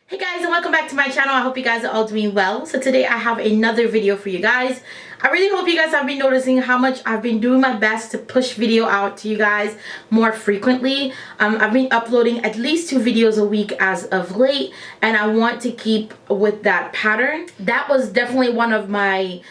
Hey guys, and welcome back to my channel. I hope you guys are all doing well. So today I have another video for you guys. I really hope you guys have been noticing how much I've been doing my best to push video out to you guys more frequently. I've been uploading at least 2 videos a week as of late, and I want to keep with that pattern. That was definitely one of my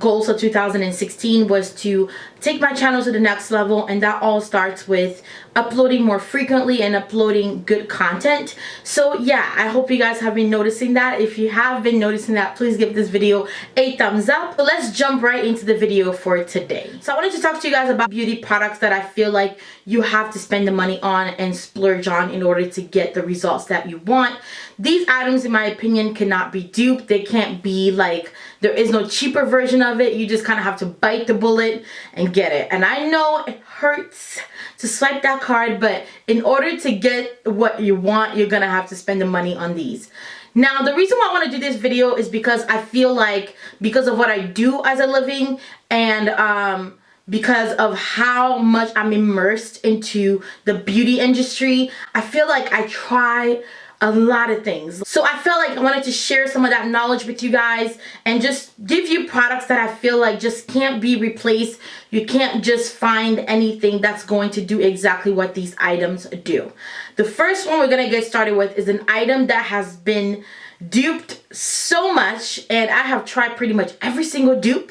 goals of 2016, was to take my channel to the next level, and that all starts with uploading more frequently and uploading good content. So yeah, I hope you guys have been noticing that. If you have been noticing that, please give this video a thumbs up. So let's jump right into the video for today. So I wanted to talk to you guys about beauty products that I feel like you have to spend the money on and splurge on in order to get the results that you want. These items, in my opinion, cannot be duped. They can't be like, there is no cheaper version of it. You just kind of have to bite the bullet and get it. And I know it hurts to swipe that card, but in order to get what you want, you're gonna have to spend the money on these. Now, the reason why I want to do this video is because I feel like, because of what I do as a living, and because of how much I'm immersed into the beauty industry, I feel like I try a lot of things. So I felt like I wanted to share some of that knowledge with you guys and just give you products that I feel like just can't be replaced. You can't just find anything that's going to do exactly what these items do. The first one we're gonna get started with is an item that has been duped so much, and I have tried pretty much every single dupe,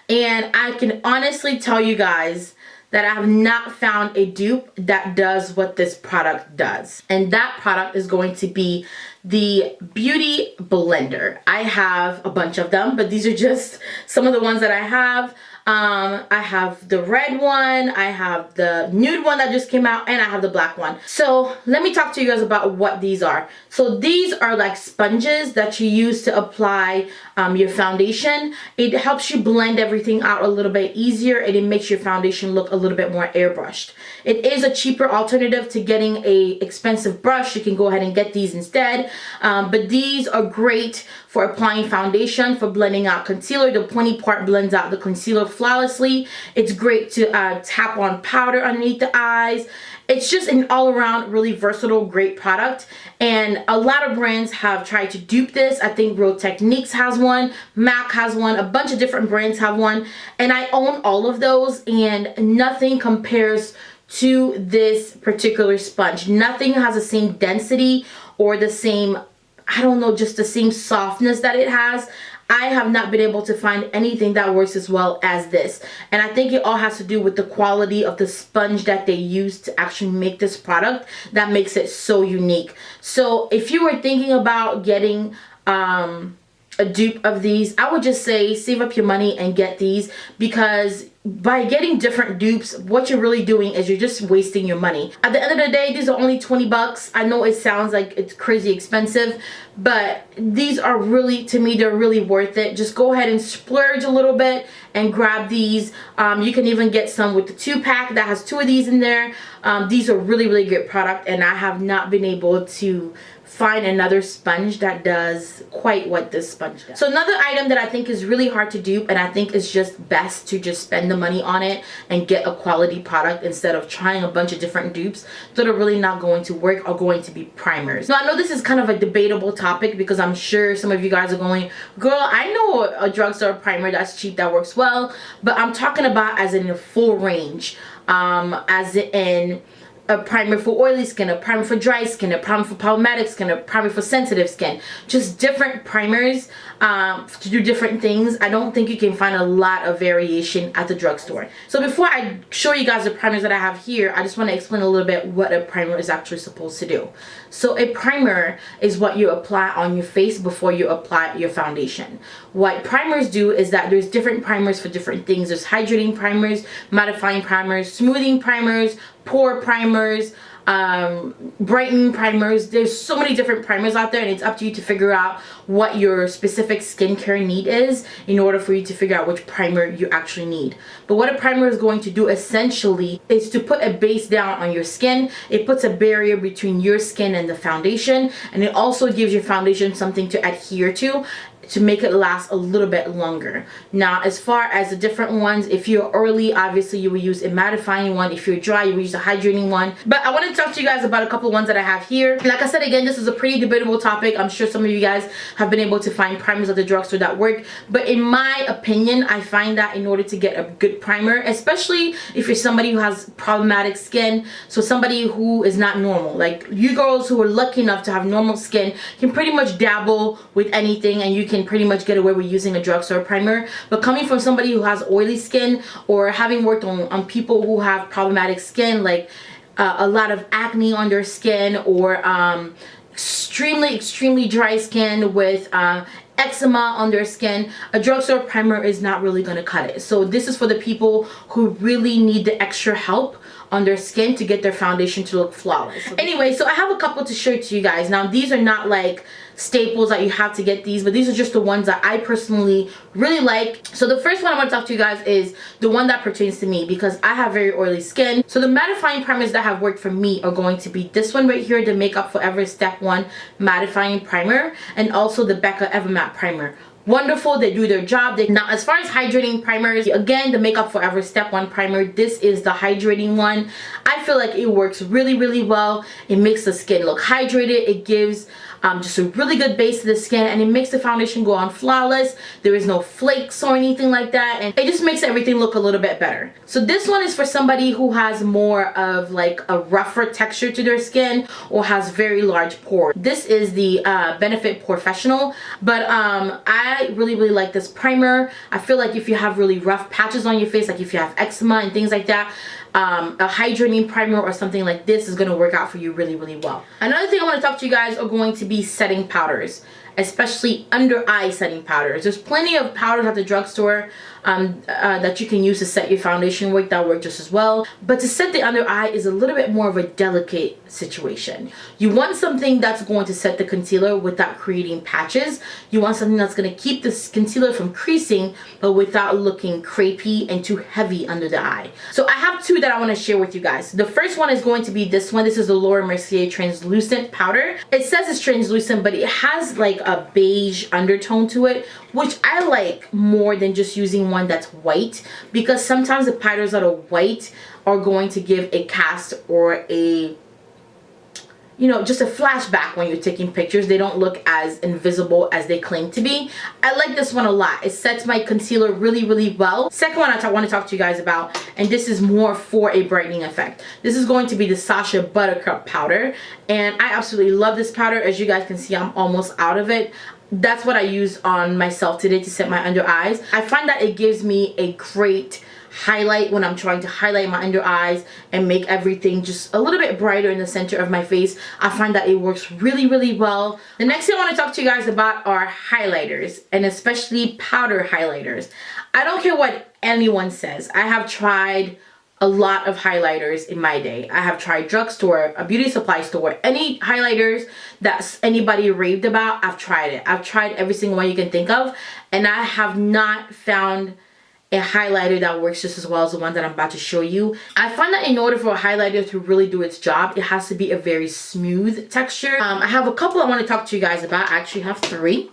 and I can honestly tell you guys that I have not found a dupe that does what this product does. And that product is going to be the Beauty Blender. I have a bunch of them, but these are just some of the ones that I have. I have the red one, I have the nude one that just came out, and I have the black one. So let me talk to you guys about what these are. So these are like sponges that you use to apply your foundation. It helps you blend everything out a little bit easier, and it makes your foundation look a little bit more airbrushed. It is a cheaper alternative to getting a expensive brush. You can go ahead and get these instead. But these are great for applying foundation, for blending out concealer. The pointy part blends out the concealer flawlessly. It's great to tap on powder underneath the eyes. It's just an all-around really versatile, great product, and a lot of brands have tried to dupe this. I think Real Techniques has one, MAC has one, a bunch of different brands have one, and I own all of those, and nothing compares to this particular sponge. Nothing has the same density or the same, I don't know, just the same softness that it has. I have not been able to find anything that works as well as this. And I think it all has to do with the quality of the sponge that they use to actually make this product that makes it so unique. So if you were thinking about getting a dupe of these, I would just say save up your money and get these, because by getting different dupes, what you're really doing is you're just wasting your money. At the end of the day, these are only 20 bucks. I know it sounds like it's crazy expensive, but these are really, to me, they're really worth it. Just go ahead and splurge a little bit and grab these. You can even get some with the 2-pack that has 2 of these in there. These are really, really good product, and I have not been able to find another sponge that does quite what this sponge does. So another item that I think is really hard to dupe, and I think it's just best to just spend the money on it and get a quality product instead of trying a bunch of different dupes that are really not going to work, or going to be primers. Now I know this is kind of a debatable topic, because I'm sure some of you guys are going, girl, I know a drugstore primer that's cheap that works well, but I'm talking about as in a full range, as in a primer for oily skin, a primer for dry skin, a primer for problematic skin, a primer for sensitive skin. Just different primers to do different things. I don't think you can find a lot of variation at the drugstore. So before I show you guys the primers that I have here, I just want to explain a little bit what a primer is actually supposed to do. So a primer is what you apply on your face before you apply your foundation. What primers do is that there's different primers for different things. There's hydrating primers, mattifying primers, smoothing primers, pore primers, brightening primers. There's so many different primers out there, and it's up to you to figure out what your specific skincare need is in order for you to figure out which primer you actually need. But what a primer is going to do essentially is to put a base down on your skin. It puts a barrier between your skin and the foundation, and it also gives your foundation something to adhere to. to make it last a little bit longer. Now, as far as the different ones, if you're oily, obviously you will use a mattifying one. If you're dry, you will use a hydrating one. But I want to talk to you guys about a couple ones that I have here. Like I said, again, this is a pretty debatable topic. I'm sure some of you guys have been able to find primers at the drugstore that work. But in my opinion, I find that in order to get a good primer, especially if you're somebody who has problematic skin, so somebody who is not normal, like you girls who are lucky enough to have normal skin can pretty much dabble with anything and you can pretty much get away with using a drugstore primer. But coming from somebody who has oily skin, or having worked on people who have problematic skin, like a lot of acne on their skin, or extremely dry skin with eczema on their skin, a drugstore primer is not really going to cut it. So this is for the people who really need the extra help on their skin to get their foundation to look flawless. Anyway, so I have a couple to show to you guys. Now, these are not like staples that you have to get these, but these are just the ones that I personally really like. So the first one I want to talk to you guys is the one that pertains to me, because I have very oily skin. So the mattifying primers that have worked for me are going to be this one right here, the Makeup Forever Step 1 mattifying primer, and also the Becca Evermatte primer. Wonderful, they do their job. Now, as far as hydrating primers, again, the Makeup Forever Step 1 primer, this is the hydrating one. I feel like it works really well. It makes the skin look hydrated. It gives just a really good base to the skin, and it makes the foundation go on flawless. There is no flakes or anything like that, and it just makes everything look a little bit better. So this one is for somebody who has more of like a rougher texture to their skin or has very large pores. This is the Benefit POREfesional, but I really like this primer. I feel like if you have really rough patches on your face, like if you have eczema and things like that, a hydrating primer or something like this is going to work out for you really well. Another thing I want to talk to you guys are going to be setting powders, especially under eye setting powders. There's plenty of powders at the drugstore that you can use to set your foundation with that work just as well. But to set the under eye is a little bit more of a delicate situation. You want something that's going to set the concealer without creating patches. You want something that's going to keep this concealer from creasing, but without looking crepey and too heavy under the eye. So I have two that I want to share with you guys. The first one is going to be this one. This is the Mercier translucent powder. It says it's translucent, but it has like a beige undertone to it, which I like more than just using one that's white, because sometimes the powders that are white are going to give a cast or a, you know, just a flashback when you're taking pictures. They don't look as invisible as they claim to be. I like this one a lot. It sets my concealer really well. Second one I want to talk to you guys about, and this is more for a brightening effect. This is going to be the Sacha Buttercup powder, and I absolutely love this powder. As you guys can see, I'm almost out of it. That's what I use on myself today to set my under eyes. I find that it gives me a great highlight when I'm trying to highlight my under eyes and make everything just a little bit brighter in the center of my face. I find that it works really well. The next thing I want to talk to you guys about are highlighters, and especially powder highlighters. I don't care what anyone says. I have tried a lot of highlighters in my day. I have tried drugstore, a beauty supply store, any highlighters that anybody raved about, I've tried it. I've tried every single one you can think of, and I have not found a highlighter that works just as well as the one that I'm about to show you. I find that in order for a highlighter to really do its job, it has to be a very smooth texture. I have a couple I want to talk to you guys about. I actually have three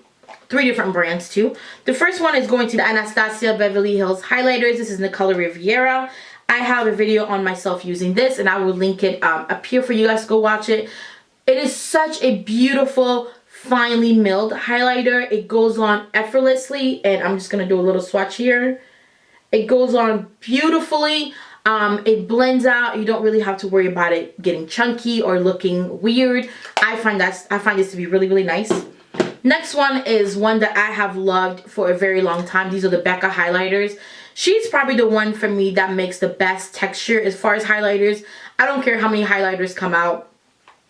different brands too. The first one is going to be the Anastasia Beverly Hills highlighters. This is in the color Riviera. I have a video on myself using this, and I will link it up here for you guys to go watch it. It is such a beautiful, finely milled highlighter. It goes on effortlessly, and I'm just going to do a little swatch here. It goes on beautifully. It blends out. You don't really have to worry about it getting chunky or looking weird. I find this to be really nice. Next one is one that I have loved for a very long time. These are the Becca highlighters. She's probably the one for me that makes the best texture as far as highlighters. I don't care how many highlighters come out.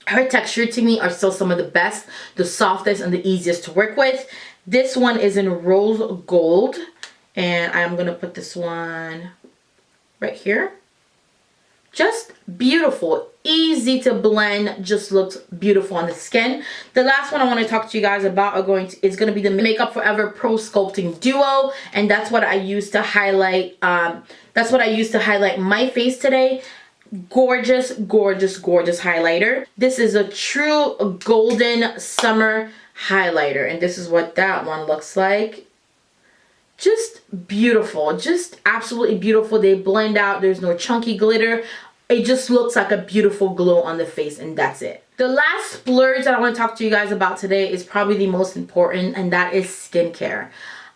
Her texture to me are still some of the best, the softest, and the easiest to work with. This one is in rose gold, and I'm going to put this one right here. Just beautiful, easy to blend, just looks beautiful on the skin. The last one I want to talk to you guys about is going to be the Makeup Forever Pro Sculpting Duo, and that's what I use to highlight. That's what I use to highlight my face today. Gorgeous highlighter. This is a true golden summer highlighter, and this is what that one looks like. Just beautiful, just absolutely beautiful. They blend out, there's no chunky glitter. It just looks like a beautiful glow on the face, and that's it. The last splurge that I want to talk to you guys about today is probably the most important, and that is skincare.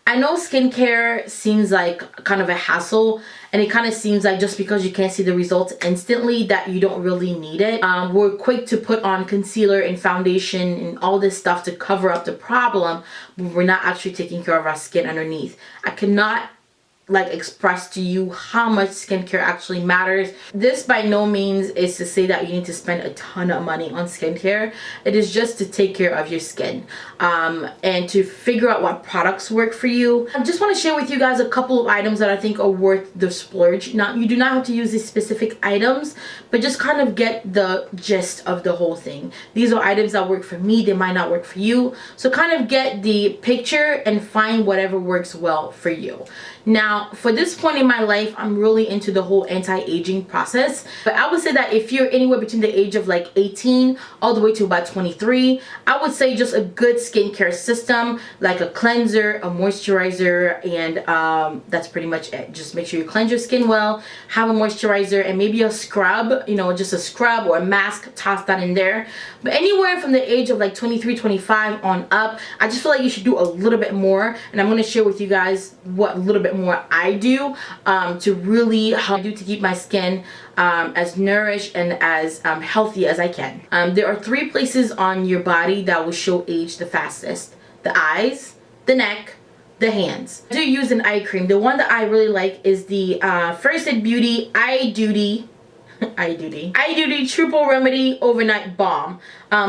I know skincare seems like kind of a hassle, and it kind of seems like just because you can't see the results instantly that you don't really need it. We're quick to put on concealer and foundation and all this stuff to cover up the problem, but we're not actually taking care of our skin underneath. I cannot express to you how much skincare actually matters. This by no means is to say that you need to spend a ton of money on skincare. It is just to take care of your skin and to figure out what products work for you. I just want to share with you guys a couple of items that I think are worth the splurge. Now, you do not have to use these specific items, but just kind of get the gist of the whole thing. These are items that work for me. They might not work for you. So kind of get the picture and find whatever works well for you. Now, for this point in my life, I'm really into the whole anti-aging process. But I would say that if you're anywhere between the age of 18 all the way to about 23, I would say just a good skincare system, like a cleanser, a moisturizer, and that's pretty much it. Just make sure you cleanse your skin well, have a moisturizer, and maybe a scrub, just a scrub or a mask, toss that in there. But anywhere from the age of 23, 25 on up, I just feel like you should do a little bit more. And I'm going to share with you guys what a little bit more I do to really help to keep my skin as nourished and as healthy as I can. There are 3 places on your body that will show age the fastest: the eyes, the neck, the hands. I do use an eye cream. The one that I really like is the First Aid Beauty Eye Duty Triple Remedy Overnight Balm.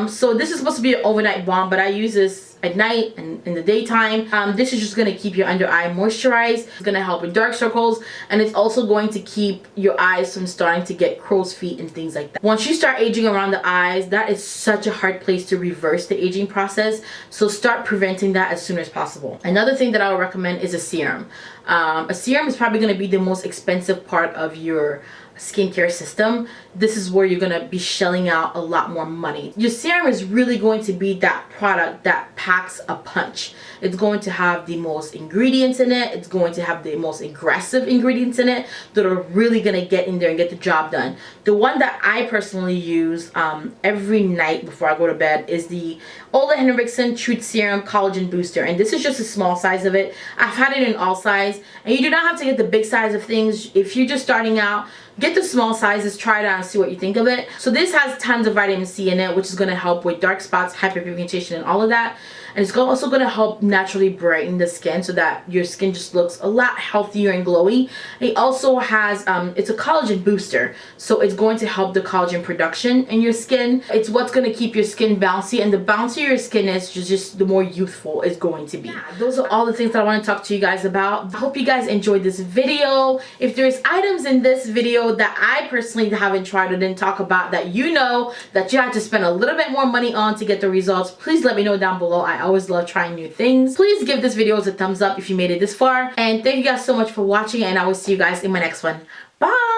So this is supposed to be an overnight balm, but I use this at night and in the daytime. This is just going to keep your under eye moisturized. It's going to help with dark circles, and it's also going to keep your eyes from starting to get crow's feet and things like that. Once you start aging around the eyes, that is such a hard place to reverse the aging process. So start preventing that as soon as possible. Another thing that I would recommend is a serum. A serum is probably going to be the most expensive part of your skincare system. This is where you're gonna be shelling out a lot more money. Your serum is really going to be that product that packs a punch. It's going to have the most ingredients in it. It's going to have the most aggressive ingredients in it that are really gonna get in there and get the job done. The one that I personally use every night before I go to bed is the Ole Henriksen Truth Serum Collagen Booster, and this is just a small size of it. I've had it in all size, and you do not have to get the big size of things. If you're just starting out, get the small sizes, try it out and see what you think of it. So this has tons of vitamin C in it, which is going to help with dark spots, hyperpigmentation, and all of that. And it's also going to help naturally brighten the skin so that your skin just looks a lot healthier and glowy. It also has, it's a collagen booster. So it's going to help the collagen production in your skin. It's what's going to keep your skin bouncy. And the bouncier your skin is, just the more youthful it's going to be. Yeah, those are all the things that I want to talk to you guys about. I hope you guys enjoyed this video. If there's items in this video that I personally haven't tried or didn't talk about that that you had to spend a little bit more money on to get the results, please let me know down below. I always love trying new things. Please give this video a thumbs up if you made it this far, and thank you guys so much for watching, and I will see you guys in my next one. Bye.